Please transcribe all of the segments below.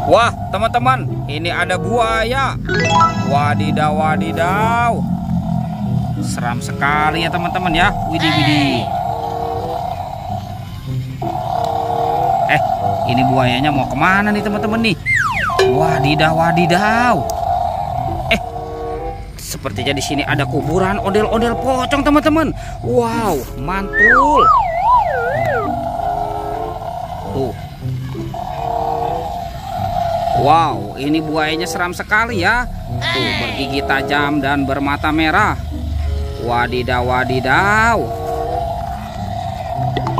Wah, teman-teman, ini ada buaya. Wadidaw, wadidaw. Seram sekali ya teman-teman ya. Widih, widih. Ini buayanya mau kemana nih teman-teman nih? Wadidaw, wadidaw. Sepertinya di sini ada kuburan ondel-ondel pocong teman-teman. Wow, mantul. Tuh. Wow, ini buayanya seram sekali ya. Tuh, bergigi tajam dan bermata merah. Wadidaw, wadidaw.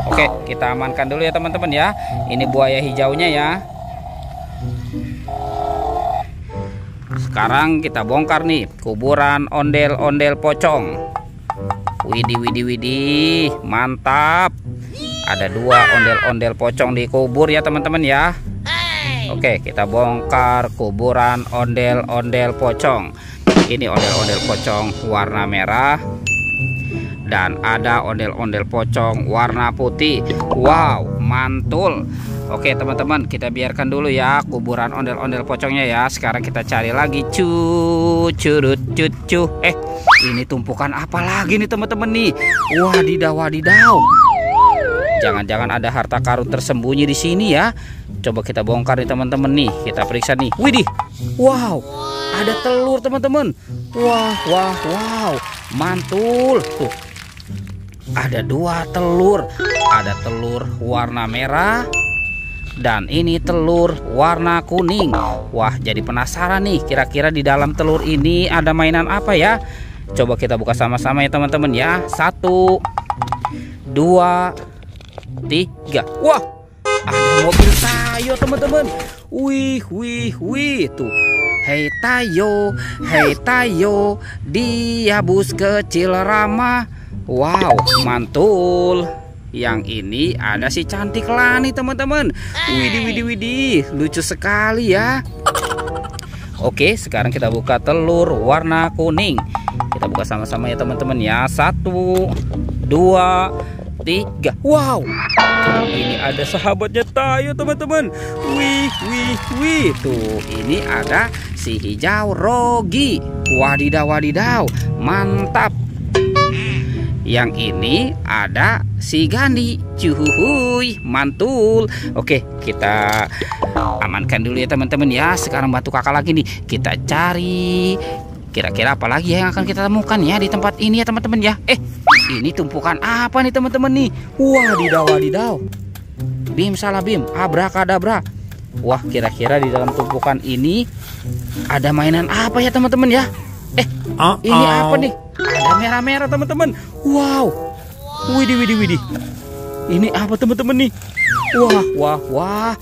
Oke, kita amankan dulu ya teman-teman ya. Ini buaya hijaunya ya. Sekarang kita bongkar nih kuburan ondel-ondel pocong. Widih, widih, widih, mantap. Ada 2 ondel-ondel pocong dikubur ya teman-teman ya. Oke, kita bongkar kuburan ondel-ondel pocong. Ini ondel-ondel pocong warna merah. Dan ada ondel-ondel pocong warna putih. Wow, mantul. Oke teman-teman, kita biarkan dulu ya kuburan ondel-ondel pocongnya ya. Sekarang kita cari lagi curut cucu. Ini tumpukan apa lagi nih teman-teman nih? Wadidaw, wadidaw. Jangan-jangan ada harta karun tersembunyi di sini ya. Coba kita bongkar nih teman-teman nih. Kita periksa nih. Widih. Wow, ada telur teman-teman. Wah, wah, wow. Mantul. Tuh. Ada 2 telur. Ada telur warna merah. Dan ini telur warna kuning. Wah, jadi penasaran nih. Kira-kira di dalam telur ini ada mainan apa ya? Coba kita buka sama-sama ya teman-teman ya. 1, 2, 3. Wah, ada mobil Tayo teman-teman. Wih, wih, wih. Tuh. Hei Tayo, dia bus kecil ramah. Wow, mantul. Yang ini ada si cantik Lani teman-teman. Widih, widih, widih, lucu sekali ya. Oke, sekarang kita buka telur warna kuning. Kita buka sama-sama ya teman-teman ya. 1, 2, 3. Wow, ini ada sahabatnya Tayo teman-teman. Wih, wih, wih. Tuh, ini ada si hijau Rogi. Wadidaw, wadidaw, mantap. Yang ini ada si Gandhi. Cuhuhuy, mantul. Oke, kita amankan dulu ya teman-teman ya. Sekarang bantu kakak lagi nih. Kita cari kira-kira apa lagi yang akan kita temukan ya di tempat ini ya teman-teman ya. Ini tumpukan apa nih teman-teman nih? Wadidaw, wadidaw. Bim salah bim, abrakadabra. Wah, kira-kira di dalam tumpukan ini ada mainan apa ya teman-teman ya? Ini apa nih? Ada merah-merah teman-teman. Wow. Widih, widih, widih. Ini apa teman-teman nih? Wah, wah, wah.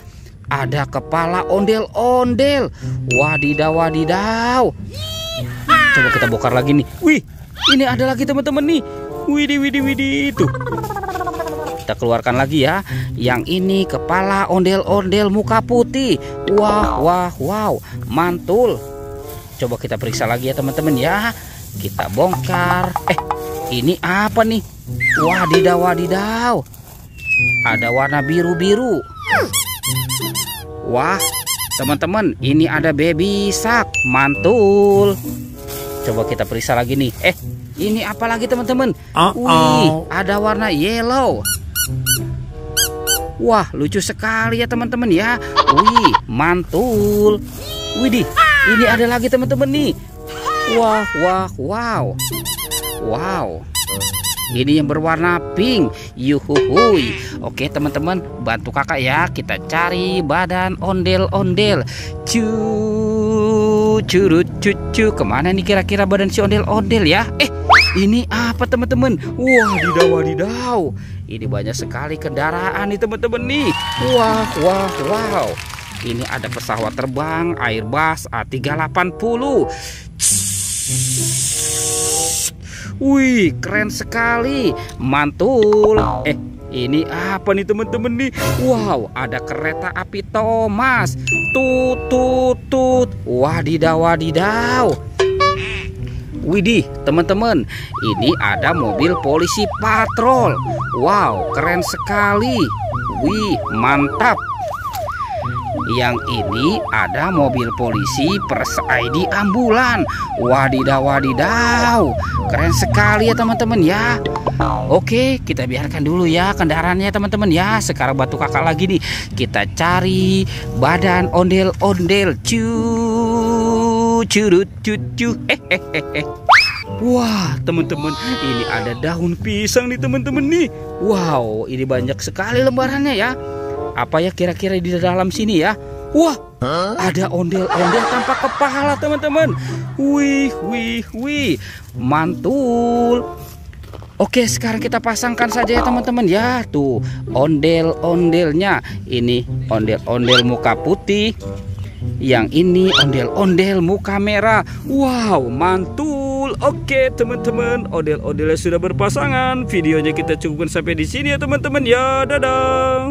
Ada kepala ondel-ondel. Wadidaw, wadidaw. Coba kita bongkar lagi nih. Wih, ini ada lagi teman-teman nih. Widih, widih, widih. Tuh. Kita keluarkan lagi ya. Yang ini kepala ondel-ondel muka putih. Wah, wah, wow. Mantul. Coba kita periksa lagi ya teman-teman ya. Kita bongkar. Ini apa nih? Wadidaw, wadidaw. Ada warna biru-biru. Wah, teman-teman, ini ada baby shark. Mantul. Coba kita periksa lagi nih. Ini apa lagi teman-teman? Wih, ada warna yellow. Wah, lucu sekali ya teman-teman ya. Wih, mantul. Widih, ini ada lagi teman-teman nih. Wah, wah, wow. Wow. Ini yang berwarna pink. Yuhuhuy. Oke teman-teman, bantu kakak ya. Kita cari badan ondel-ondel. Curut cucu. Kemana nih kira-kira badan si ondel-ondel ya? Ini apa teman-teman? Wadidaw, wadidaw. Ini banyak sekali kendaraan nih teman-teman nih. Wah, wah, wow. Ini ada pesawat terbang Airbus A380. Wih, keren sekali. Mantul. Ini apa nih teman-teman nih? Wow, ada kereta api Thomas. Tut, tut, tut. Wadidaw, wadidaw. Widih, teman-teman, ini ada mobil polisi patrol. Wow, keren sekali. Wih, mantap. Yang ini ada mobil polisi Pers ID ambulan. Wadidaw, wadidaw. Keren sekali ya teman-teman ya. Oke, kita biarkan dulu ya kendaraannya teman-teman ya. Sekarang batu kakak lagi nih. Kita cari badan ondel-ondel. Curut cucu. Wah, teman-teman, ini ada daun pisang nih teman-teman nih. Wow, ini banyak sekali lembarannya ya. Apa ya kira-kira di dalam sini ya? Wah, ada ondel-ondel tanpa kepala teman-teman. Wih, wih, wih, mantul. Oke, sekarang kita pasangkan saja ya teman-teman ya. Tuh, ondel-ondelnya. Ini ondel-ondel muka putih. Yang ini ondel-ondel muka merah. Wow, mantul. Oke teman-teman, ondel-ondelnya sudah berpasangan. Videonya kita cukupkan sampai di sini ya teman-teman ya. Dadah.